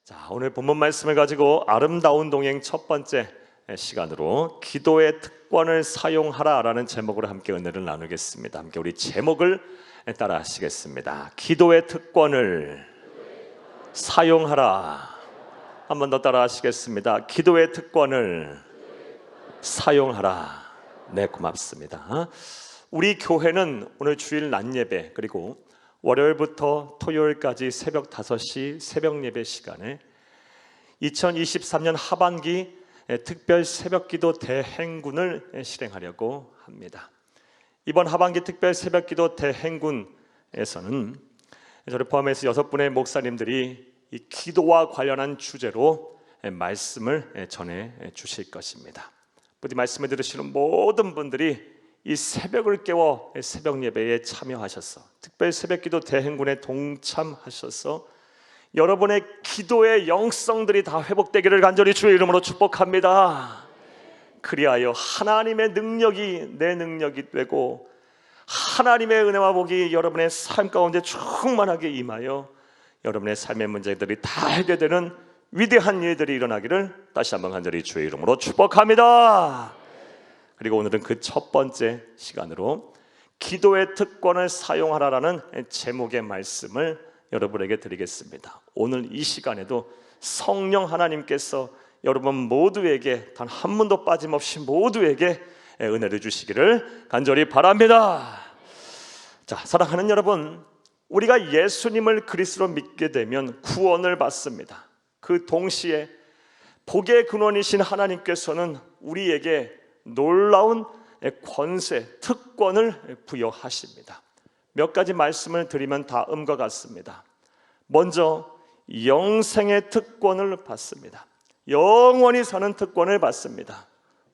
자, 오늘 본문 말씀을 가지고 아름다운 동행 첫 번째 시간으로 기도의 특권을 사용하라라는 제목으로 함께 은혜를 나누겠습니다. 함께 우리 제목을 따라 하시겠습니다. 기도의 특권을 사용하라. 한 번 더 따라 하시겠습니다. 기도의 특권을 사용하라. 네, 고맙습니다. 우리 교회는 오늘 주일 낮 예배 그리고 월요일부터 토요일까지 새벽 5시 새벽 예배 시간에 2023년 하반기 특별 새벽기도 대행군을 실행하려고 합니다. 이번 하반기 특별 새벽기도 대행군에서는 저를 포함해서 6분의 목사님들이 이 기도와 관련한 주제로 말씀을 전해 주실 것입니다. 부디 말씀을 들으시는 모든 분들이 이 새벽을 깨워 새벽 예배에 참여하셔서 특별 새벽기도 대행군에 동참하셔서 여러분의 기도의 영성들이 다 회복되기를 간절히 주의 이름으로 축복합니다. 그리하여 하나님의 능력이 내 능력이 되고 하나님의 은혜와 복이 여러분의 삶 가운데 충만하게 임하여 여러분의 삶의 문제들이 다 해결되는 위대한 일들이 일어나기를 다시 한번 간절히 주의 이름으로 축복합니다. 그리고 오늘은 그 첫 번째 시간으로 기도의 특권을 사용하라라는 제목의 말씀을 여러분에게 드리겠습니다. 오늘 이 시간에도 성령 하나님께서 여러분 모두에게 단 한 분도 빠짐없이 모두에게 은혜를 주시기를 간절히 바랍니다. 자, 사랑하는 여러분, 우리가 예수님을 그리스도로 믿게 되면 구원을 받습니다. 그 동시에 복의 근원이신 하나님께서는 우리에게 놀라운 권세, 특권을 부여하십니다. 몇 가지 말씀을 드리면 다음과 같습니다. 먼저 영생의 특권을 받습니다. 영원히 사는 특권을 받습니다.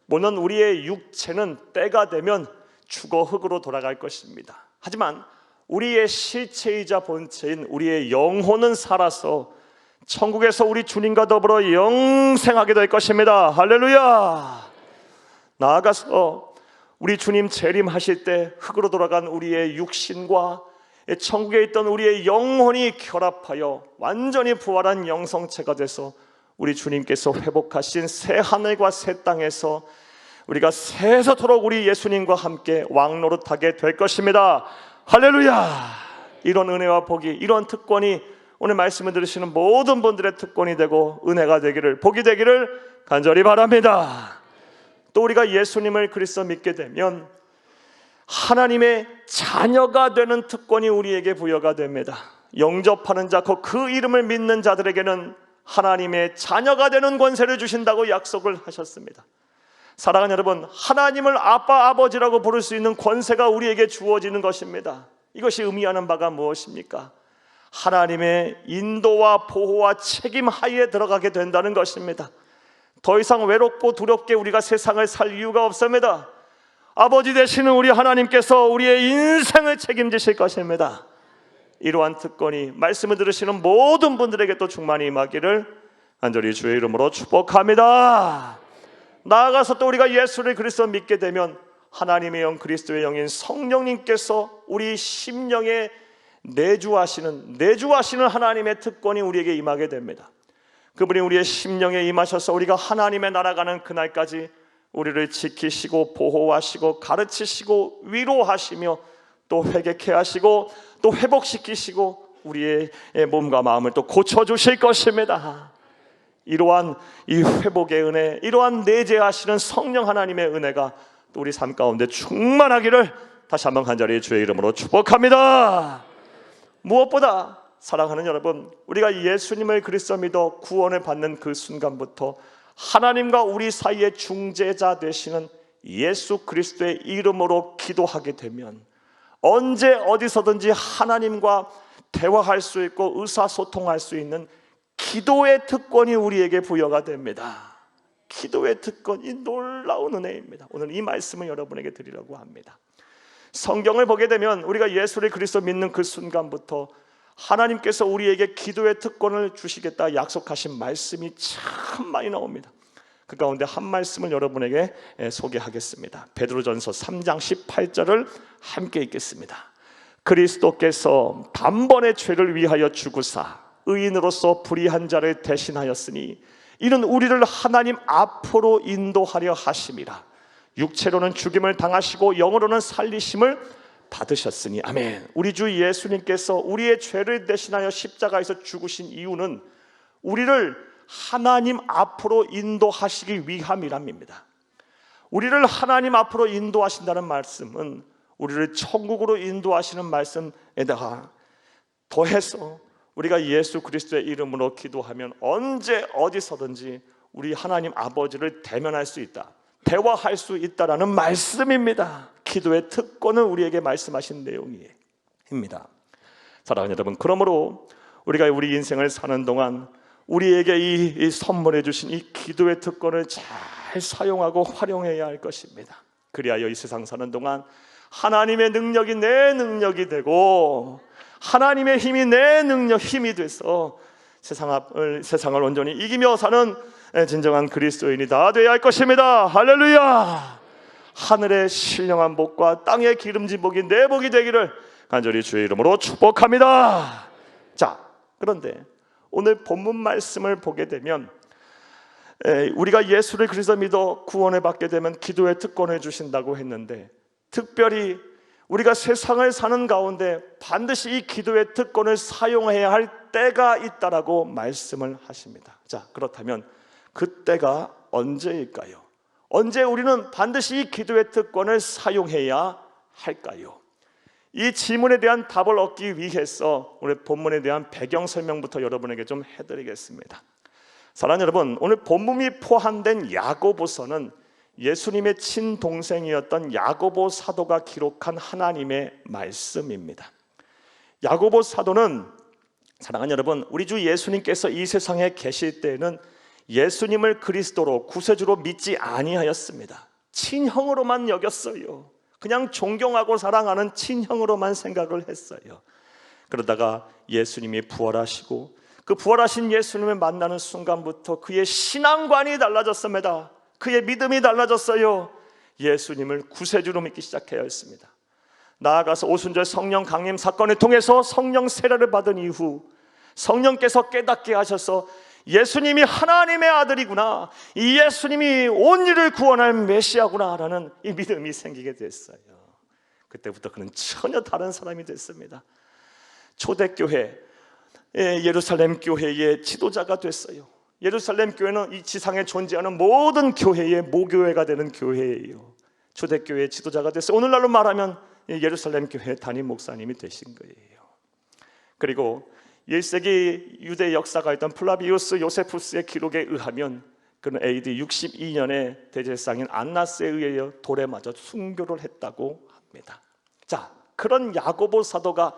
물론 우리의 육체는 때가 되면 죽어 흙으로 돌아갈 것입니다. 하지만 우리의 실체이자 본체인 우리의 영혼은 살아서 천국에서 우리 주님과 더불어 영생하게 될 것입니다. 할렐루야! 나아가서 우리 주님 재림하실 때 흙으로 돌아간 우리의 육신과 천국에 있던 우리의 영혼이 결합하여 완전히 부활한 영성체가 돼서 우리 주님께서 회복하신 새 하늘과 새 땅에서 우리가 세세토록 우리 예수님과 함께 왕노릇하게 될 것입니다. 할렐루야! 이런 은혜와 복이, 이런 특권이 오늘 말씀을 들으시는 모든 분들의 특권이 되고 은혜가 되기를, 복이 되기를 간절히 바랍니다. 또 우리가 예수님을 그리스도 믿게 되면 하나님의 자녀가 되는 특권이 우리에게 부여가 됩니다. 영접하는 자, 그 이름을 믿는 자들에게는 하나님의 자녀가 되는 권세를 주신다고 약속을 하셨습니다. 사랑하는 여러분, 하나님을 아빠, 아버지라고 부를 수 있는 권세가 우리에게 주어지는 것입니다. 이것이 의미하는 바가 무엇입니까? 하나님의 인도와 보호와 책임 하에 들어가게 된다는 것입니다. 더 이상 외롭고 두렵게 우리가 세상을 살 이유가 없습니다. 아버지 되시는 우리 하나님께서 우리의 인생을 책임지실 것입니다. 이러한 특권이 말씀을 들으시는 모든 분들에게 또 충만히 임하기를 간절히 주의 이름으로 축복합니다. 나아가서 또 우리가 예수를 그리스도 믿게 되면 하나님의 영, 그리스도의 영인 성령님께서 우리 심령에 내주하시는 하나님의 특권이 우리에게 임하게 됩니다. 그분이 우리의 심령에 임하셔서 우리가 하나님의 나라가는 그날까지 우리를 지키시고 보호하시고 가르치시고 위로하시며 또 회개케 하시고 또 회복시키시고 우리의 몸과 마음을 또 고쳐주실 것입니다. 이러한 이 회복의 은혜, 이러한 내재하시는 성령 하나님의 은혜가 또 우리 삶 가운데 충만하기를 다시 한번 간절히 주의 이름으로 축복합니다. 무엇보다 사랑하는 여러분, 우리가 예수님을 그리스도 믿어 구원을 받는 그 순간부터 하나님과 우리 사이의 중재자 되시는 예수 그리스도의 이름으로 기도하게 되면 언제 어디서든지 하나님과 대화할 수 있고 의사소통할 수 있는 기도의 특권이 우리에게 부여가 됩니다. 기도의 특권이 놀라운 은혜입니다. 오늘 이 말씀을 여러분에게 드리려고 합니다. 성경을 보게 되면 우리가 예수를 그리스도 믿는 그 순간부터 하나님께서 우리에게 기도의 특권을 주시겠다 약속하신 말씀이 참 많이 나옵니다. 그 가운데 한 말씀을 여러분에게 소개하겠습니다. 베드로전서 3장 18절을 함께 읽겠습니다. 그리스도께서 단번에 죄를 위하여 죽으사 의인으로서 불의한 자를 대신하였으니 이는 우리를 하나님 앞으로 인도하려 하심이라. 육체로는 죽임을 당하시고 영으로는 살리심을 받으셨으니. 아멘. 우리 주 예수님께서 우리의 죄를 대신하여 십자가에서 죽으신 이유는 우리를 하나님 앞으로 인도하시기 위함이랍니다. 우리를 하나님 앞으로 인도하신다는 말씀은 우리를 천국으로 인도하시는 말씀에다가 더해서 우리가 예수 그리스도의 이름으로 기도하면 언제 어디서든지 우리 하나님 아버지를 대면할 수 있다, 대화할 수 있다라는 말씀입니다. 기도의 특권을 우리에게 말씀하신 내용입니다. 사랑하는 여러분, 그러므로 우리가 우리 인생을 사는 동안 우리에게 이 선물해 주신 이 기도의 특권을 잘 사용하고 활용해야 할 것입니다. 그리하여 이 세상 사는 동안 하나님의 능력이 내 능력이 되고 하나님의 힘이 내 힘이 돼서 세상을 온전히 이기며 사는 진정한 그리스도인이 다 되어야 할 것입니다. 할렐루야. 하늘의 신령한 복과 땅의 기름진 복이 내 복이 되기를 간절히 주의 이름으로 축복합니다. 자, 그런데 오늘 본문 말씀을 보게 되면 우리가 예수를 그리스도 믿어 구원을 받게 되면 기도의 특권을 주신다고 했는데, 특별히 우리가 세상을 사는 가운데 반드시 이 기도의 특권을 사용해야 할 때가 있다라고 말씀을 하십니다. 자, 그렇다면 그 때가 언제일까요? 언제 우리는 반드시 이 기도의 특권을 사용해야 할까요? 이 질문에 대한 답을 얻기 위해서 오늘 본문에 대한 배경 설명부터 여러분에게 좀 해드리겠습니다. 사랑하는 여러분, 오늘 본문이 포함된 야고보서는 예수님의 친동생이었던 야고보 사도가 기록한 하나님의 말씀입니다. 야고보 사도는, 사랑하는 여러분, 우리 주 예수님께서 이 세상에 계실 때에는 예수님을 그리스도로 구세주로 믿지 아니하였습니다. 친형으로만 여겼어요. 그냥 존경하고 사랑하는 친형으로만 생각을 했어요. 그러다가 예수님이 부활하시고 그 부활하신 예수님을 만나는 순간부터 그의 신앙관이 달라졌습니다. 그의 믿음이 달라졌어요. 예수님을 구세주로 믿기 시작해야 했습니다. 나아가서 오순절 성령 강림 사건을 통해서 성령 세례를 받은 이후 성령께서 깨닫게 하셔서 예수님이 하나님의 아들이구나, 이 예수님이 온 일을 구원할 메시아구나 라는 이 믿음이 생기게 됐어요. 그때부터 그는 전혀 다른 사람이 됐습니다. 초대교회, 예루살렘 교회의 지도자가 됐어요. 예루살렘 교회는 이 지상에 존재하는 모든 교회의 모교회가 되는 교회예요. 초대교회의 지도자가 됐어요. 오늘날로 말하면 예루살렘 교회 담임 목사님이 되신 거예요. 그리고 1세기 유대 역사가 있던 플라비우스 요세푸스의 기록에 의하면 그는 AD 62년에 대제사장인 안나스에 의하여 돌에 맞아 순교를 했다고 합니다. 자, 그런 야고보 사도가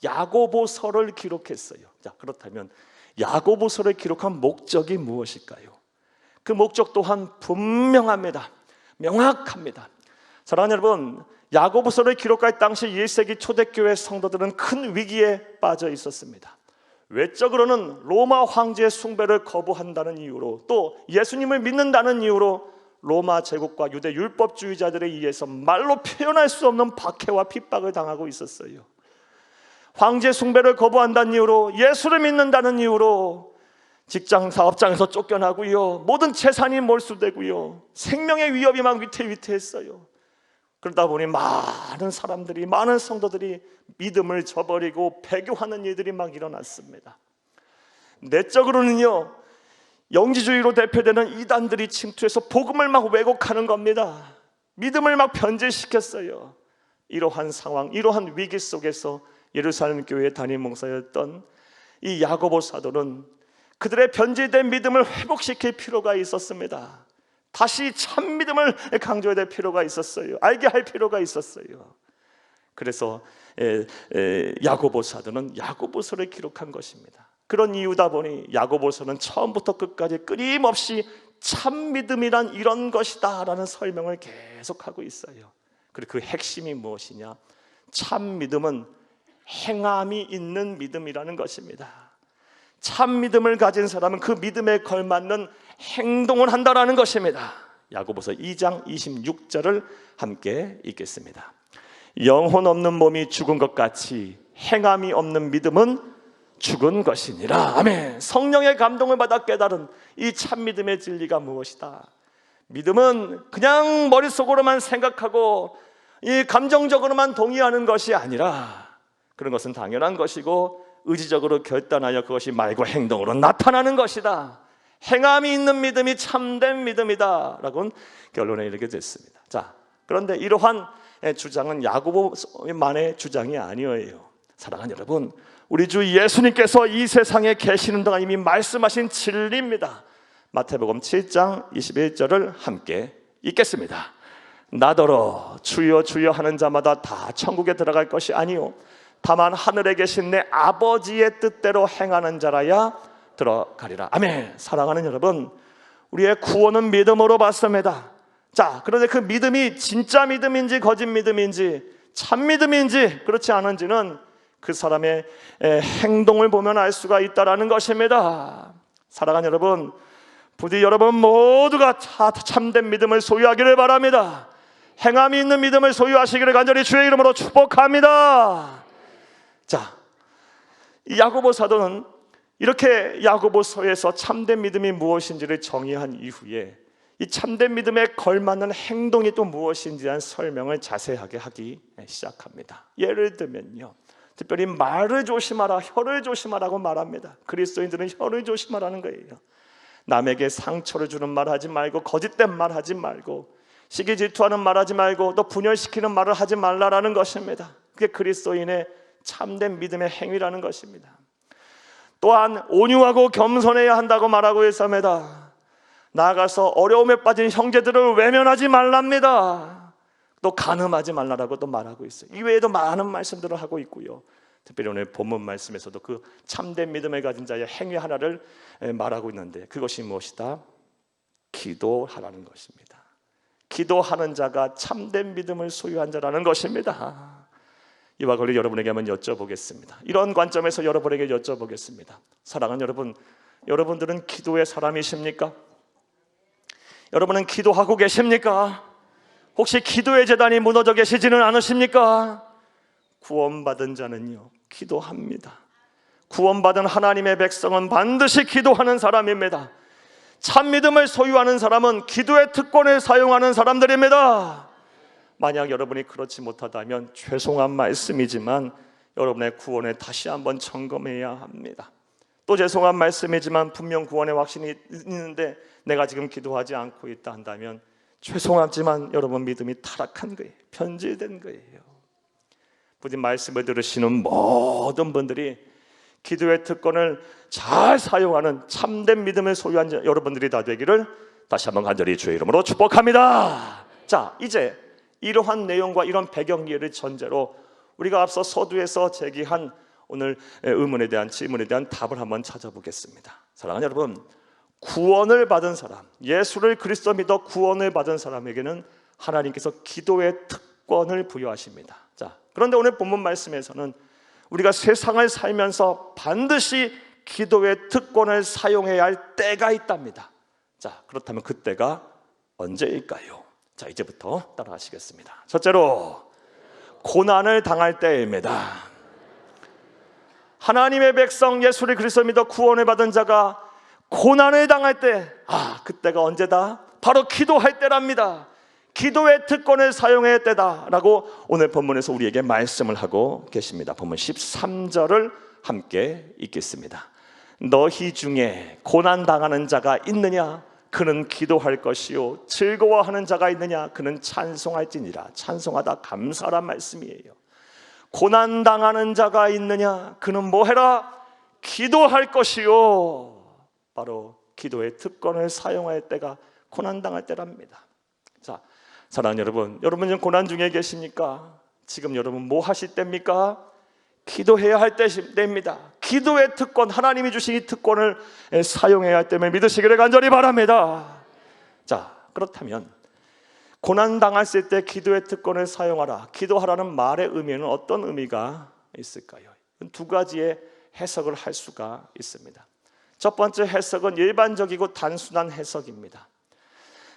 야고보서를 기록했어요. 자, 그렇다면 야고보서를 기록한 목적이 무엇일까요? 그 목적 또한 분명합니다. 명확합니다. 사랑하는 여러분, 야고보서를 기록할 당시 1세기 초대교회 성도들은 큰 위기에 빠져 있었습니다. 외적으로는 로마 황제의 숭배를 거부한다는 이유로, 또 예수님을 믿는다는 이유로 로마 제국과 유대 율법주의자들에 의해서 말로 표현할 수 없는 박해와 핍박을 당하고 있었어요. 황제 숭배를 거부한다는 이유로, 예수를 믿는다는 이유로 직장 사업장에서 쫓겨나고요, 모든 재산이 몰수되고요, 생명의 위협이 막 위태위태했어요. 그러다 보니 많은 사람들이, 많은 성도들이 믿음을 저버리고 배교하는 일들이 막 일어났습니다. 내적으로는요, 영지주의로 대표되는 이단들이 침투해서 복음을 막 왜곡하는 겁니다. 믿음을 막 변질시켰어요. 이러한 상황, 이러한 위기 속에서 예루살렘 교회의 담임 목사였던 이 야고보 사도는 그들의 변질된 믿음을 회복시킬 필요가 있었습니다. 다시 참 믿음을 강조해야 될 필요가 있었어요. 알게 할 필요가 있었어요. 그래서 야고보 사도는 야고보서를 기록한 것입니다. 그런 이유다 보니 야고보서는 처음부터 끝까지 끊임없이 참 믿음이란 이런 것이다 라는 설명을 계속하고 있어요. 그리고 그 핵심이 무엇이냐? 참 믿음은 행함이 있는 믿음이라는 것입니다. 참 믿음을 가진 사람은 그 믿음에 걸맞는 행동을 한다라는 것입니다. 야고보서 2장 26절을 함께 읽겠습니다. 영혼 없는 몸이 죽은 것 같이 행함이 없는 믿음은 죽은 것이니라. 아멘. 성령의 감동을 받아 깨달은 이 참 믿음의 진리가 무엇이다? 믿음은 그냥 머릿속으로만 생각하고 이 감정적으로만 동의하는 것이 아니라, 그런 것은 당연한 것이고 의지적으로 결단하여 그것이 말과 행동으로 나타나는 것이다. 행함이 있는 믿음이 참된 믿음이다 라고 결론에 이르게 됐습니다. 자, 그런데 이러한 주장은 야고보만의 주장이 아니에요. 사랑하는 여러분, 우리 주 예수님께서 이 세상에 계시는 동안 이미 말씀하신 진리입니다. 마태복음 7장 21절을 함께 읽겠습니다. 나더러 주여 주여 하는 자마다 다 천국에 들어갈 것이 아니요 다만 하늘에 계신 내 아버지의 뜻대로 행하는 자라야 들어가리라. 아멘. 사랑하는 여러분, 우리의 구원은 믿음으로 받습니다. 자, 그런데 그 믿음이 진짜 믿음인지 거짓 믿음인지 참 믿음인지 그렇지 않은지는 그 사람의 행동을 보면 알 수가 있다는 것입니다. 사랑하는 여러분, 부디 여러분 모두가 참된 믿음을 소유하기를 바랍니다. 행함이 있는 믿음을 소유하시기를 간절히 주의 이름으로 축복합니다. 자, 이 야고보 사도는 이렇게 야고보서에서 참된 믿음이 무엇인지를 정의한 이후에 이 참된 믿음에 걸맞는 행동이 또 무엇인지에 대한 설명을 자세하게 하기 시작합니다. 예를 들면요, 특별히 말을 조심하라, 혀를 조심하라고 말합니다. 그리스도인들은 혀를 조심하라는 거예요. 남에게 상처를 주는 말 하지 말고, 거짓된 말 하지 말고, 시기 질투하는 말 하지 말고, 또 분열시키는 말을 하지 말라라는 것입니다. 그게 그리스도인의 참된 믿음의 행위라는 것입니다. 또한 온유하고 겸손해야 한다고 말하고 있습니다. 나아가서 어려움에 빠진 형제들을 외면하지 말랍니다. 또 간음하지 말라라고 또 말하고 있어요. 이외에도 많은 말씀들을 하고 있고요, 특별히 오늘 본문 말씀에서도 그 참된 믿음을 가진 자의 행위 하나를 말하고 있는데, 그것이 무엇이다? 기도하라는 것입니다. 기도하는 자가 참된 믿음을 소유한 자라는 것입니다. 이와 관련 여러분에게 한번 여쭤보겠습니다. 이런 관점에서 여러분에게 여쭤보겠습니다. 사랑하는 여러분, 여러분들은 기도의 사람이십니까? 여러분은 기도하고 계십니까? 혹시 기도의 재단이 무너져 계시지는 않으십니까? 구원받은 자는요, 기도합니다. 구원받은 하나님의 백성은 반드시 기도하는 사람입니다. 참 믿음을 소유하는 사람은 기도의 특권을 사용하는 사람들입니다. 만약 여러분이 그렇지 못하다면 죄송한 말씀이지만 여러분의 구원을 다시 한번 점검해야 합니다. 또 죄송한 말씀이지만 분명 구원의 확신이 있는데 내가 지금 기도하지 않고 있다 한다면 죄송하지만 여러분 믿음이 타락한 거예요. 변질된 거예요. 부디 말씀을 들으시는 모든 분들이 기도의 특권을 잘 사용하는 참된 믿음을 소유한 여러분들이 다 되기를 다시 한번 간절히 주의 이름으로 축복합니다. 자, 이제 이러한 내용과 이런 배경 이해를 전제로 우리가 앞서 서두에서 제기한 오늘 의문에 대한 질문에 대한 답을 한번 찾아보겠습니다. 사랑하는 여러분, 구원을 받은 사람, 예수를 그리스도 믿어 구원을 받은 사람에게는 하나님께서 기도의 특권을 부여하십니다. 자, 그런데 오늘 본문 말씀에서는 우리가 세상을 살면서 반드시 기도의 특권을 사용해야 할 때가 있답니다. 자, 그렇다면 그 때가 언제일까요? 자, 이제부터 따라하시겠습니다. 첫째로, 고난을 당할 때입니다. 하나님의 백성 예수를 그리스도 믿어 구원을 받은 자가 고난을 당할 때, 그때가 언제다? 바로 기도할 때랍니다. 기도의 특권을 사용해야 할 때다라고 오늘 본문에서 우리에게 말씀을 하고 계십니다. 본문 13절을 함께 읽겠습니다. 너희 중에 고난 당하는 자가 있느냐? 그는 기도할 것이요, 즐거워하는 자가 있느냐? 그는 찬송할지니라. 찬송하다 감사란 말씀이에요. 고난 당하는 자가 있느냐? 그는 뭐해라? 기도할 것이요. 바로 기도의 특권을 사용할 때가 고난 당할 때랍니다. 자, 사랑하는 여러분, 여러분 지금 고난 중에 계십니까? 지금 여러분 뭐 하실 때입니까? 기도해야 할 때입니다. 기도의 특권, 하나님이 주신 이 특권을 사용해야 할 때임을 믿으시기를 간절히 바랍니다. 자, 그렇다면 고난 당했을 때 기도의 특권을 사용하라, 기도하라는 말의 의미는 어떤 의미가 있을까요? 두 가지의 해석을 할 수가 있습니다. 첫 번째 해석은 일반적이고 단순한 해석입니다.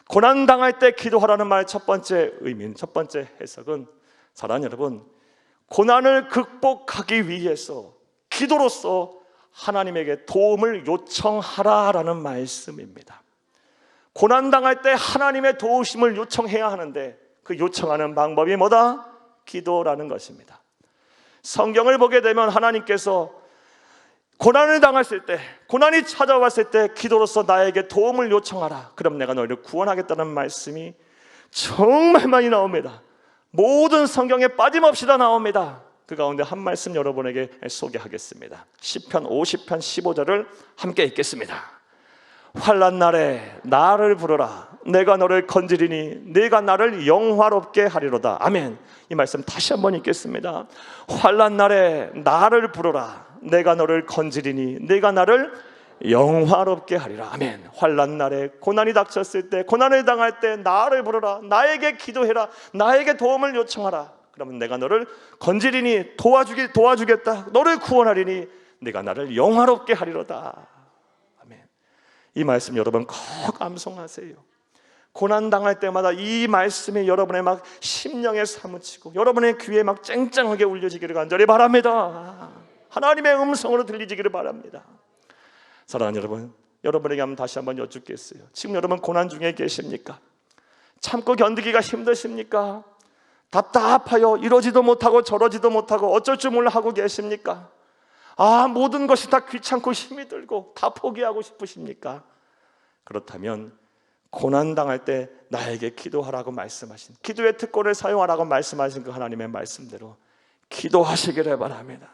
고난 당할 때 기도하라는 말의 첫 번째 의미는, 첫 번째 해석은, 사랑하는 여러분, 고난을 극복하기 위해서 기도로서 하나님에게 도움을 요청하라라는 말씀입니다. 고난당할 때 하나님의 도우심을 요청해야 하는데 그 요청하는 방법이 뭐다? 기도라는 것입니다. 성경을 보게 되면 하나님께서 고난을 당했을 때, 고난이 찾아왔을 때 기도로서 나에게 도움을 요청하라. 그럼 내가 너희를 구원하겠다는 말씀이 정말 많이 나옵니다. 모든 성경에 빠짐없이 다 나옵니다. 그 가운데 한 말씀 여러분에게 소개하겠습니다. 시편 50편 15절을 함께 읽겠습니다. 환난 날에 나를 부르라. 내가 너를 건지리니 네가 나를 영화롭게 하리로다. 아멘. 이 말씀 다시 한번 읽겠습니다. 환난 날에 나를 부르라. 내가 너를 건지리니 네가 나를 영화롭게 하리라. 아멘. 환난 날에 고난이 닥쳤을 때, 고난을 당할 때 나를 부르라. 나에게 기도해라. 나에게 도움을 요청하라. 그러면 내가 너를 건지리니 도와주겠다. 너를 구원하리니 네가 나를 영화롭게 하리로다. 아멘. 이 말씀 여러분 꼭 암송하세요. 고난 당할 때마다 이 말씀이 여러분의 막 심령에 사무치고 여러분의 귀에 막 쨍쨍하게 울려지기를 간절히 바랍니다. 하나님의 음성으로 들리지기를 바랍니다. 사랑하는 여러분, 여러분에게 한번 다시 한번 여쭙겠어요. 지금 여러분 고난 중에 계십니까? 참고 견디기가 힘드십니까? 답답하여 이러지도 못하고 저러지도 못하고 어쩔 줄 몰라 하고 계십니까? 모든 것이 다 귀찮고 힘이 들고 다 포기하고 싶으십니까? 그렇다면 고난당할 때 나에게 기도하라고 말씀하신, 기도의 특권을 사용하라고 말씀하신 그 하나님의 말씀대로 기도하시기를 바랍니다.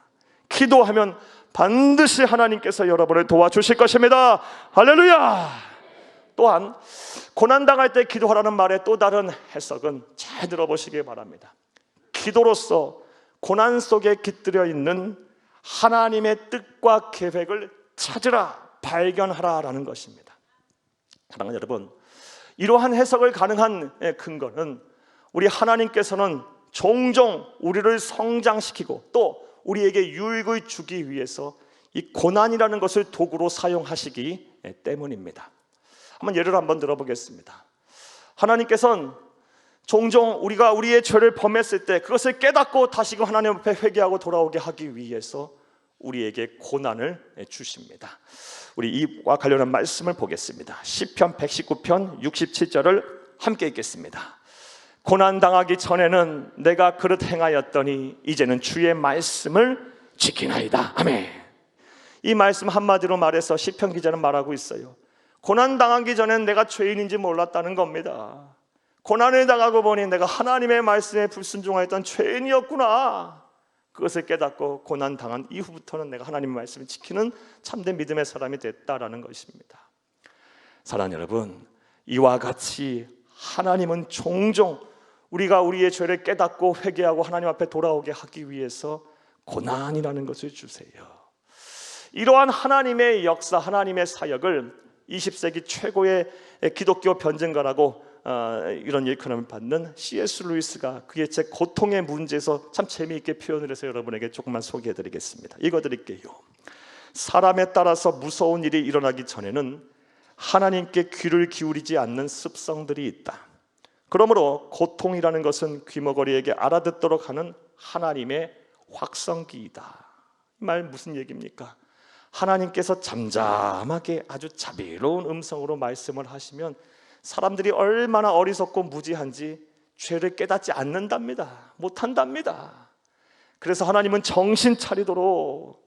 기도하면 반드시 하나님께서 여러분을 도와주실 것입니다. 할렐루야. 또한 고난당할 때 기도하라는 말의 또 다른 해석은 잘 들어보시기 바랍니다. 기도로서 고난 속에 깃들여 있는 하나님의 뜻과 계획을 찾으라, 발견하라라는 것입니다. 사랑하는 여러분, 이러한 해석을 가능한 근거는 우리 하나님께서는 종종 우리를 성장시키고 또 우리에게 유익을 주기 위해서 이 고난이라는 것을 도구로 사용하시기 때문입니다. 한번 예를 한번 들어보겠습니다. 하나님께서는 종종 우리가 우리의 죄를 범했을 때 그것을 깨닫고 다시금 하나님 앞에 회개하고 돌아오게 하기 위해서 우리에게 고난을 주십니다. 우리 이와 관련한 말씀을 보겠습니다. 시편 119편 67절을 함께 읽겠습니다. 고난당하기 전에는 내가 그릇 행하였더니 이제는 주의 말씀을 지키나이다. 아멘. 이 말씀 한마디로 말해서 시편 기자는 말하고 있어요. 고난당하기 전엔 내가 죄인인지 몰랐다는 겁니다. 고난을 당하고 보니 내가 하나님의 말씀에 불순종하였던 죄인이었구나. 그것을 깨닫고 고난당한 이후부터는 내가 하나님의 말씀을 지키는 참된 믿음의 사람이 됐다라는 것입니다. 사랑하는 여러분, 이와 같이 하나님은 종종 우리가 우리의 죄를 깨닫고 회개하고 하나님 앞에 돌아오게 하기 위해서 고난이라는 것을 주세요. 이러한 하나님의 역사, 하나님의 사역을 20세기 최고의 기독교 변증가라고 이런 일컬음을 받는 C.S. 루이스가 그의 책 고통의 문제에서 참 재미있게 표현을 해서 여러분에게 조금만 소개해드리겠습니다. 읽어드릴게요. 사람에 따라서 무서운 일이 일어나기 전에는 하나님께 귀를 기울이지 않는 습성들이 있다. 그러므로 고통이라는 것은 귀머거리에게 알아듣도록 하는 하나님의 확성기이다. 이 말 무슨 얘기입니까? 하나님께서 잠잠하게 아주 자비로운 음성으로 말씀을 하시면 사람들이 얼마나 어리석고 무지한지 죄를 깨닫지 않는답니다. 못한답니다. 그래서 하나님은 정신 차리도록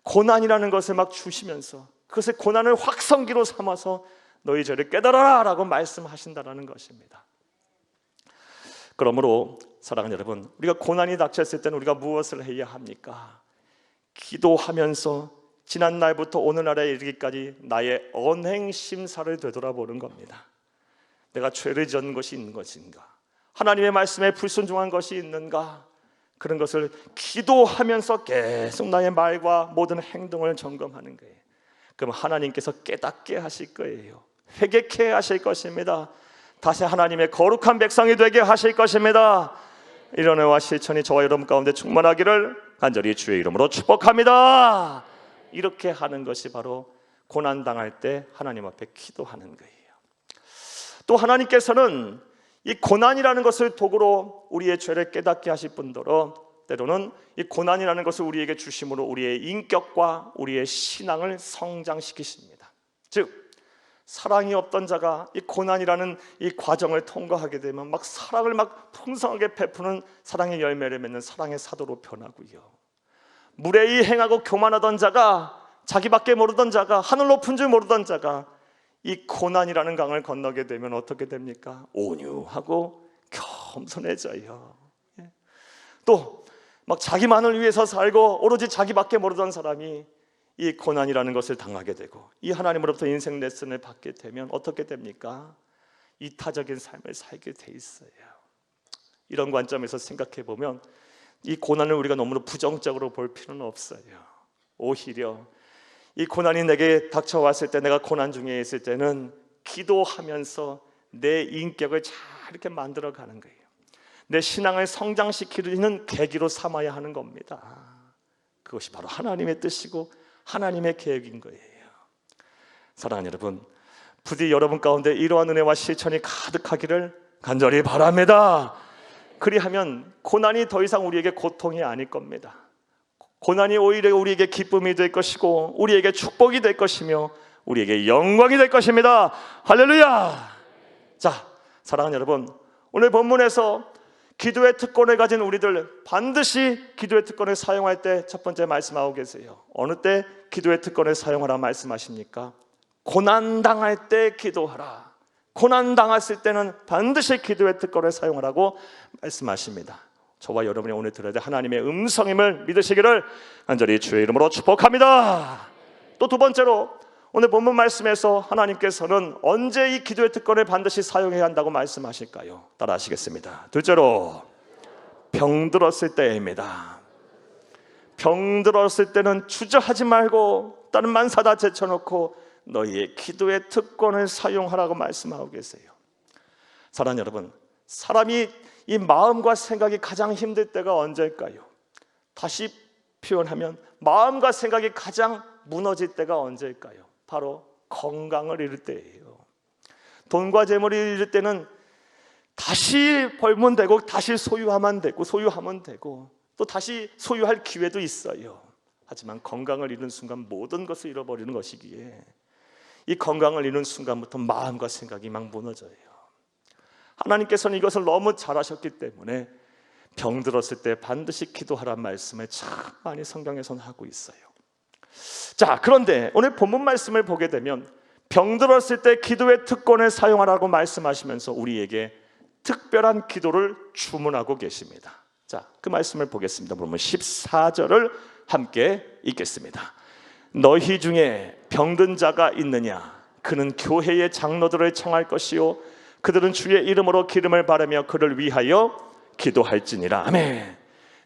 고난이라는 것을 막 주시면서 그것을 고난을 확성기로 삼아서 너희 죄를 깨달아라 라고 말씀하신다는 것입니다. 그러므로 사랑하는 여러분, 우리가 고난이 닥쳤을 때는 우리가 무엇을 해야 합니까? 기도하면서 지난 날부터 오늘날에 이르기까지 나의 언행 심사를 되돌아보는 겁니다. 내가 죄를 지은 것이 있는 것인가? 하나님의 말씀에 불순종한 것이 있는가? 그런 것을 기도하면서 계속 나의 말과 모든 행동을 점검하는 거예요. 그럼 하나님께서 깨닫게 하실 거예요. 회개케 하실 것입니다. 다시 하나님의 거룩한 백성이 되게 하실 것입니다. 이런 은혜와 실천이 저와 여러분 가운데 충만하기를 간절히 주의 이름으로 축복합니다. 이렇게 하는 것이 바로 고난당할 때 하나님 앞에 기도하는 거예요. 또 하나님께서는 이 고난이라는 것을 도구로 우리의 죄를 깨닫게 하실 뿐더러 때로는 이 고난이라는 것을 우리에게 주심으로 우리의 인격과 우리의 신앙을 성장시키십니다. 즉 사랑이 없던 자가 이 고난이라는 이 과정을 통과하게 되면 막 사랑을 막 풍성하게 베푸는 사랑의 열매를 맺는 사랑의 사도로 변하고요, 무례히 행하고 교만하던 자가, 자기밖에 모르던 자가, 하늘 높은 줄 모르던 자가 이 고난이라는 강을 건너게 되면 어떻게 됩니까? 온유하고 겸손해져요. 또 막 자기만을 위해서 살고 오로지 자기밖에 모르던 사람이 이 고난이라는 것을 당하게 되고 이 하나님으로부터 인생 레슨을 받게 되면 어떻게 됩니까? 이타적인 삶을 살게 돼 있어요. 이런 관점에서 생각해 보면 이 고난을 우리가 너무 부정적으로 볼 필요는 없어요. 오히려 이 고난이 내게 닥쳐왔을 때, 내가 고난 중에 있을 때는 기도하면서 내 인격을 잘 이렇게 만들어 가는 거예요. 내 신앙을 성장시키는 계기로 삼아야 하는 겁니다. 그것이 바로 하나님의 뜻이고 하나님의 계획인 거예요. 사랑하는 여러분, 부디 여러분 가운데 이러한 은혜와 실천이 가득하기를 간절히 바랍니다. 그리하면 고난이 더 이상 우리에게 고통이 아닐 겁니다. 고난이 오히려 우리에게 기쁨이 될 것이고 우리에게 축복이 될 것이며 우리에게 영광이 될 것입니다. 할렐루야. 자, 사랑하는 여러분, 오늘 본문에서 기도의 특권을 가진 우리들 반드시 기도의 특권을 사용할 때 첫 번째 말씀하고 계세요. 어느 때 기도의 특권을 사용하라 말씀하십니까? 고난당할 때 기도하라. 고난당했을 때는 반드시 기도의 특권을 사용하라고 말씀하십니다. 저와 여러분이 오늘 들어야 될 하나님의 음성임을 믿으시기를 간절히 주의 이름으로 축복합니다. 또 두 번째로 오늘 본문 말씀에서 하나님께서는 언제 이 기도의 특권을 반드시 사용해야 한다고 말씀하실까요? 따라 하시겠습니다. 둘째로 병들었을 때입니다. 병들었을 때는 주저하지 말고 다른 만사 다 제쳐놓고 너희의 기도의 특권을 사용하라고 말씀하고 계세요. 사랑하는 여러분, 사람이 이 마음과 생각이 가장 힘들 때가 언제일까요? 다시 표현하면 마음과 생각이 가장 무너질 때가 언제일까요? 바로 건강을 잃을 때예요. 돈과 재물을 잃을 때는 다시 벌면 되고 다시 소유하면 되고 또 다시 소유할 기회도 있어요. 하지만 건강을 잃는 순간 모든 것을 잃어버리는 것이기에 이 건강을 잃는 순간부터 마음과 생각이 막 무너져요. 하나님께서는 이것을 너무 잘하셨기 때문에 병들었을 때 반드시 기도하라는 말씀을 참 많이 성경에서는 하고 있어요. 자, 그런데 오늘 본문 말씀을 보게 되면 병들었을 때 기도의 특권을 사용하라고 말씀하시면서 우리에게 특별한 기도를 주문하고 계십니다. 자, 그 말씀을 보겠습니다. 본문 14절을 함께 읽겠습니다. 너희 중에 병든 자가 있느냐? 그는 교회의 장로들을 청할 것이요 그들은 주의 이름으로 기름을 바르며 그를 위하여 기도할지니라. 아멘.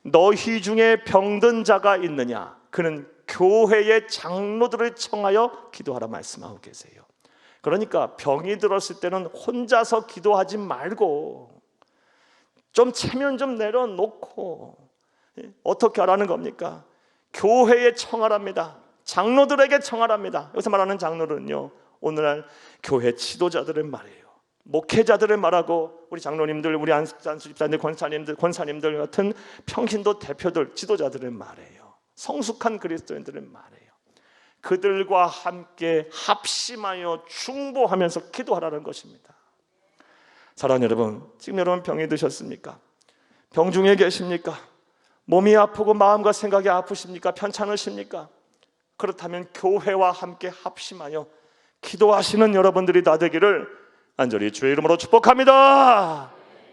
너희 중에 병든 자가 있느냐? 그는 교회의 장로들을 청하여 기도하라 말씀하고 계세요. 그러니까 병이 들었을 때는 혼자서 기도하지 말고 좀 체면 좀 내려놓고 어떻게 하라는 겁니까? 교회에 청하랍니다. 장로들에게 청하랍니다. 여기서 말하는 장로는요, 오늘날 교회 지도자들을 말해요. 목회자들을 말하고 우리 장로님들, 우리 안수 집사님들, 권사님들 같은 평신도 대표들, 지도자들을 말해요. 성숙한 그리스도인들을 말해요. 그들과 함께 합심하여 중보하면서 기도하라는 것입니다. 사랑하는 여러분, 지금 여러분 병이 드셨습니까? 병 중에 계십니까? 몸이 아프고 마음과 생각이 아프십니까? 편찮으십니까? 그렇다면 교회와 함께 합심하여 기도하시는 여러분들이 다 되기를 간절히 주의 이름으로 축복합니다.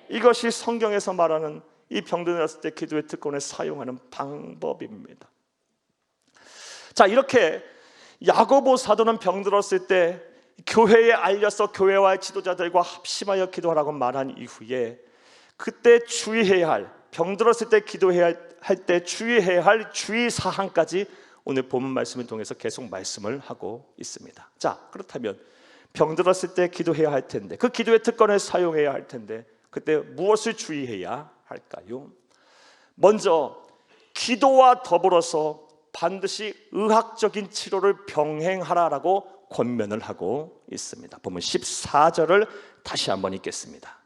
이것이 성경에서 말하는 이 병들었을 때 기도의 특권을 사용하는 방법입니다. 자, 이렇게 야고보 사도는 병들었을 때 교회에 알려서 교회와 지도자들과 합심하여 기도하라고 말한 이후에 그때 주의해야 할, 병들었을 때 기도해야 할 때 주의해야 할 주의사항까지 오늘 본문 말씀을 통해서 계속 말씀을 하고 있습니다. 자, 그렇다면 병들었을 때 기도해야 할 텐데, 그 기도의 특권을 사용해야 할 텐데 그때 무엇을 주의해야 할까요? 먼저 기도와 더불어서 반드시 의학적인 치료를 병행하라라고 권면을 하고 있습니다. 본문 14절을 다시 한번 읽겠습니다.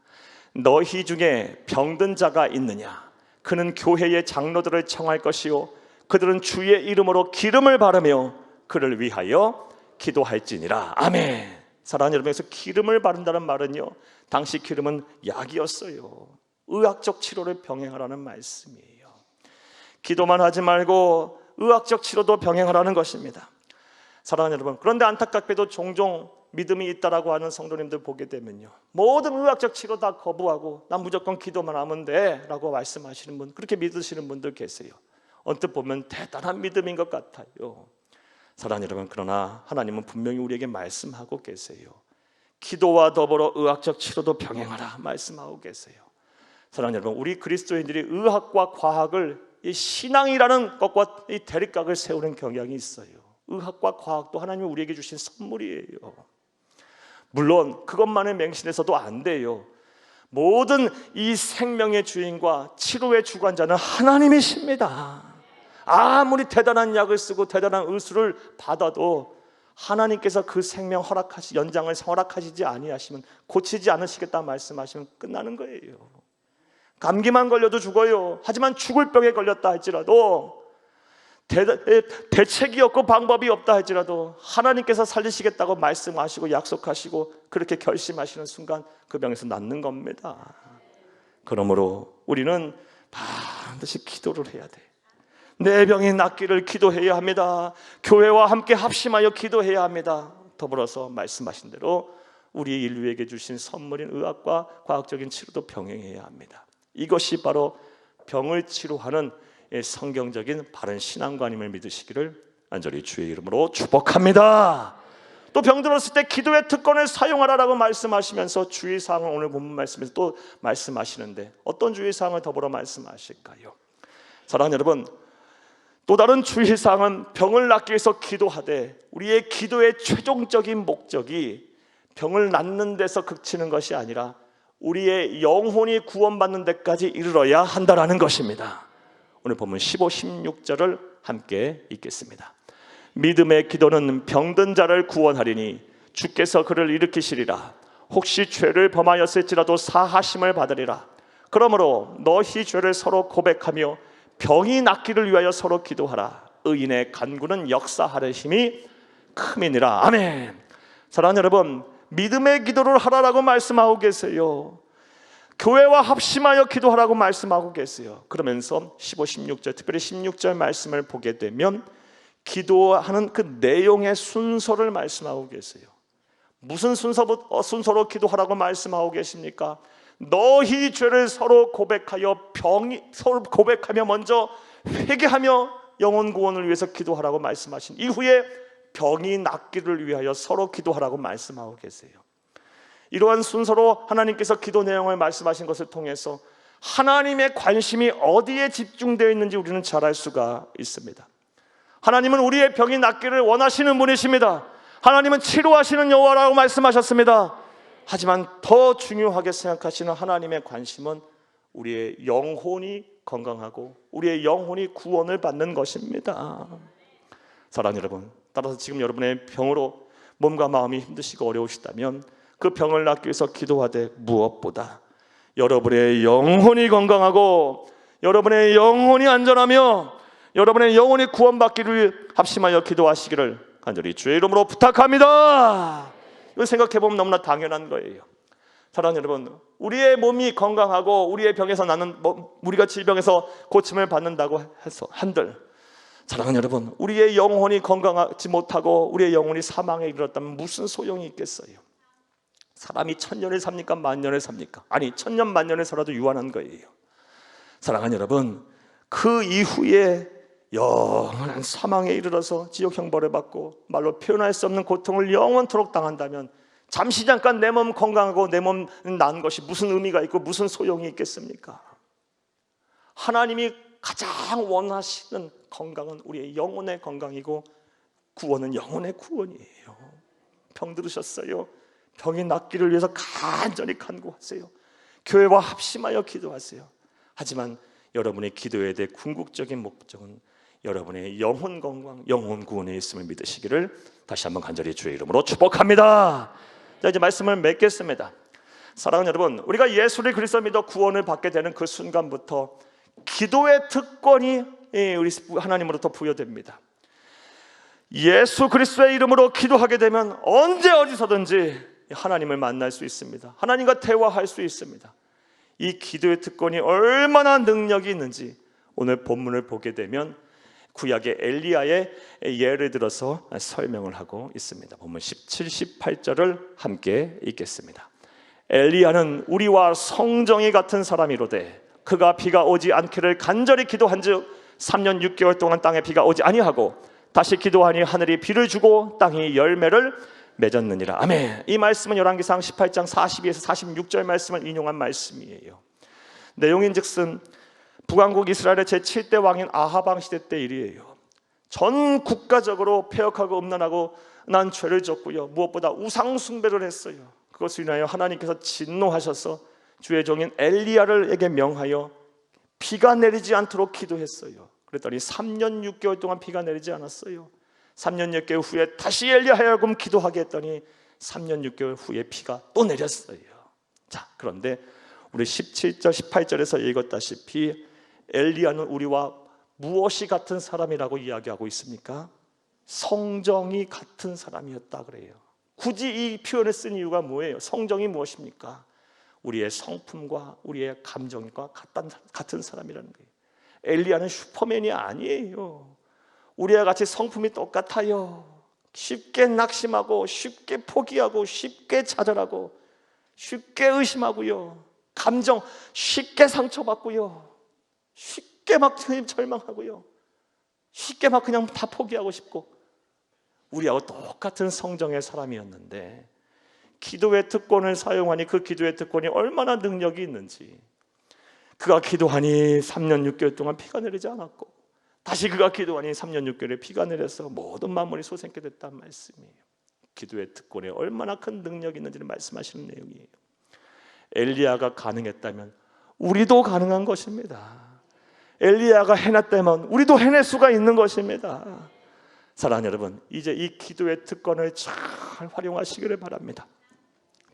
너희 중에 병든 자가 있느냐? 그는 교회의 장로들을 청할 것이요 그들은 주의 이름으로 기름을 바르며 그를 위하여 기도할지니라. 아멘. 사랑하는 여러분, 여기서 기름을 바른다는 말은요, 당시 기름은 약이었어요. 의학적 치료를 병행하라는 말씀이에요. 기도만 하지 말고 의학적 치료도 병행하라는 것입니다. 사랑하는 여러분, 그런데 안타깝게도 종종 믿음이 있다라고 하는 성도님들 보게 되면요, 모든 의학적 치료 다 거부하고 난 무조건 기도만 하면 돼 라고 말씀하시는 분, 그렇게 믿으시는 분들 계세요. 언뜻 보면 대단한 믿음인 것 같아요. 사랑하는 여러분, 그러나 하나님은 분명히 우리에게 말씀하고 계세요. 기도와 더불어 의학적 치료도 병행하라 말씀하고 계세요. 사랑하는 여러분, 우리 그리스도인들이 의학과 과학을 이 신앙이라는 것과 이 대립각을 세우는 경향이 있어요. 의학과 과학도 하나님이 우리에게 주신 선물이에요. 물론 그것만을 맹신해서도 안 돼요. 모든 이 생명의 주인과 치료의 주관자는 하나님이십니다. 아무리 대단한 약을 쓰고 대단한 의술을 받아도 하나님께서 그 생명 연장을 허락하시지 아니하시면, 고치지 않으시겠다 말씀하시면 끝나는 거예요. 감기만 걸려도 죽어요. 하지만 죽을 병에 걸렸다 할지라도, 대책이 없고 방법이 없다 할지라도 하나님께서 살리시겠다고 말씀하시고 약속하시고 그렇게 결심하시는 순간 그 병에서 낫는 겁니다. 그러므로 우리는 반드시 기도를 해야 돼. 내 병이 낫기를 기도해야 합니다. 교회와 함께 합심하여 기도해야 합니다. 더불어서 말씀하신 대로 우리 인류에게 주신 선물인 의학과 과학적인 치료도 병행해야 합니다. 이것이 바로 병을 치료하는 성경적인 바른 신앙관임을 믿으시기를 간절히 주의 이름으로 축복합니다. 또 병들었을 때 기도의 특권을 사용하라라고 말씀하시면서 주의사항을 오늘 본문 말씀에서 또 말씀하시는데, 어떤 주의사항을 더불어 말씀하실까요? 사랑하는 여러분, 또 다른 주의사항은 병을 낫기 위해서 기도하되, 우리의 기도의 최종적인 목적이 병을 낫는 데서 그치는 것이 아니라 우리의 영혼이 구원받는 데까지 이르러야 한다라는 것입니다. 오늘 본문 15, 16절을 함께 읽겠습니다. 믿음의 기도는 병든 자를 구원하리니 주께서 그를 일으키시리라. 혹시 죄를 범하였을지라도 사하심을 받으리라. 그러므로 너희 죄를 서로 고백하며 병이 낫기를 위하여 서로 기도하라. 의인의 간구는 역사하는 힘이 큼이니라. 아멘. 사랑하는 여러분, 믿음의 기도를 하라라고 말씀하고 계세요. 교회와 합심하여 기도하라고 말씀하고 계세요. 그러면서 15, 16절, 특별히 16절 말씀을 보게 되면 기도하는 그 내용의 순서를 말씀하고 계세요. 무슨 순서로 기도하라고 말씀하고 계십니까? 너희 죄를 서로 고백하며 먼저 회개하며 영혼 구원을 위해서 기도하라고 말씀하신 이후에 병이 낫기를 위하여 서로 기도하라고 말씀하고 계세요. 이러한 순서로 하나님께서 기도 내용을 말씀하신 것을 통해서 하나님의 관심이 어디에 집중되어 있는지 우리는 잘 알 수가 있습니다. 하나님은 우리의 병이 낫기를 원하시는 분이십니다. 하나님은 치료하시는 여호와라고 말씀하셨습니다. 하지만 더 중요하게 생각하시는 하나님의 관심은 우리의 영혼이 건강하고 우리의 영혼이 구원을 받는 것입니다. 사랑하는 여러분, 따라서 지금 여러분의 병으로 몸과 마음이 힘드시고 어려우시다면 그 병을 낫기 위해서 기도하되 무엇보다 여러분의 영혼이 건강하고 여러분의 영혼이 안전하며 여러분의 영혼이 구원받기를 위해 합심하여 기도하시기를 간절히 주의 이름으로 부탁합니다. 이거 생각해보면 너무나 당연한 거예요. 사랑하는 여러분, 우리의 몸이 건강하고 우리의 병에서 우리가 질병에서 고침을 받는다고 해서 한들, 사랑하는 여러분, 우리의 영혼이 건강하지 못하고 우리의 영혼이 사망에 이르렀다면 무슨 소용이 있겠어요? 사람이 1000년을 삽니까? 10,000년을 삽니까? 아니, 1000년 만년을 살아도 유한한 거예요. 사랑하는 여러분, 그 이후에 영원한 사망에 이르러서 지옥 형벌을 받고 말로 표현할 수 없는 고통을 영원토록 당한다면 잠시 잠깐 내 몸 건강하고 내 몸 난 것이 무슨 의미가 있고 무슨 소용이 있겠습니까? 하나님이 가장 원하시는 건강은 우리의 영혼의 건강이고 구원은 영혼의 구원이에요. 병 들으셨어요? 병이 낫기를 위해서 간절히 간구하세요. 교회와 합심하여 기도하세요. 하지만 여러분의 기도에 대해 궁극적인 목적은 여러분의 영혼 건강, 영혼 구원에 있음을 믿으시기를 다시 한번 간절히 주의 이름으로 축복합니다. 자, 이제 말씀을 맺겠습니다. 사랑하는 여러분, 우리가 예수를 그리스도 믿어 구원을 받게 되는 그 순간부터 기도의 특권이 우리 하나님으로부터 부여됩니다. 예수 그리스도의 이름으로 기도하게 되면 언제 어디서든지 하나님을 만날 수 있습니다. 하나님과 대화할 수 있습니다. 이 기도의 특권이 얼마나 능력이 있는지 오늘 본문을 보게 되면 구약의 엘리야의 예를 들어서 설명을 하고 있습니다. 본문 17, 18절을 함께 읽겠습니다. 엘리야는 우리와 성정이 같은 사람이로되 그가 비가 오지 않기를 간절히 기도한즉 3년 6개월 동안 땅에 비가 오지 아니하고 다시 기도하니 하늘이 비를 주고 땅이 열매를 맺었느니라. 아멘. 이 말씀은 열왕기상 18장 42에서 46절 말씀을 인용한 말씀이에요. 내용인즉슨 북왕국 이스라엘의 제7대 왕인 아합 왕 시대 때 일이에요. 전 국가적으로 폐역하고 음란하고 난 죄를 졌고요, 무엇보다 우상 숭배를 했어요. 그것을 인하여 하나님께서 진노하셔서 주의 종인 엘리야를에게 명하여 비가 내리지 않도록 기도했어요. 그랬더니 3년 6개월 동안 비가 내리지 않았어요. 3년 6개월 후에 다시 엘리야하여금 기도하게 했더니 3년 6개월 후에 비가 또 내렸어요. 자, 그런데 우리 17절 18절에서 읽었다시피 엘리야는 우리와 무엇이 같은 사람이라고 이야기하고 있습니까? 성정이 같은 사람이었다 그래요. 굳이 이 표현을 쓴 이유가 뭐예요? 성정이 무엇입니까? 우리의 성품과 우리의 감정과 같은 사람이라는 거예요. 엘리야는 슈퍼맨이 아니에요. 우리와 같이 성품이 똑같아요. 쉽게 낙심하고 쉽게 포기하고 쉽게 좌절하고 쉽게 의심하고요, 감정 쉽게 상처받고요, 쉽게 막 절망하고요, 쉽게 막 그냥 다 포기하고 싶고, 우리하고 똑같은 성정의 사람이었는데 기도의 특권을 사용하니 그 기도의 특권이 얼마나 능력이 있는지, 그가 기도하니 3년 6개월 동안 비가 내리지 않았고 다시 그가 기도하니 3년 6개월에 비가 내려서 모든 만물이 솟게 됐다는 말씀이에요. 기도의 특권에 얼마나 큰 능력이 있는지를 말씀하시는 내용이에요. 엘리야가 가능했다면 우리도 가능한 것입니다. 엘리야가 해냈다면 우리도 해낼 수가 있는 것입니다. 사랑하는 여러분, 이제 이 기도의 특권을 잘 활용하시기를 바랍니다.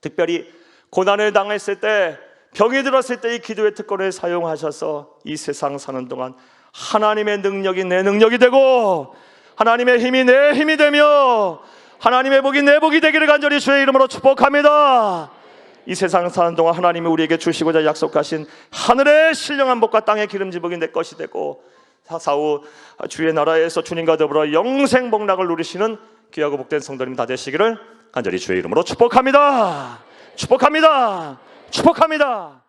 특별히 고난을 당했을 때, 병이 들었을 때 이 기도의 특권을 사용하셔서 이 세상 사는 동안 하나님의 능력이 내 능력이 되고 하나님의 힘이 내 힘이 되며 하나님의 복이 내 복이 되기를 간절히 주의 이름으로 축복합니다. 이 세상 사는 동안 하나님이 우리에게 주시고자 약속하신 하늘의 신령한 복과 땅의 기름진 복이 내 것이 되고 사사후 주의 나라에서 주님과 더불어 영생 복락을 누리시는 귀하고 복된 성도님 다 되시기를 간절히 주의 이름으로 축복합니다. 축복합니다. 축복합니다.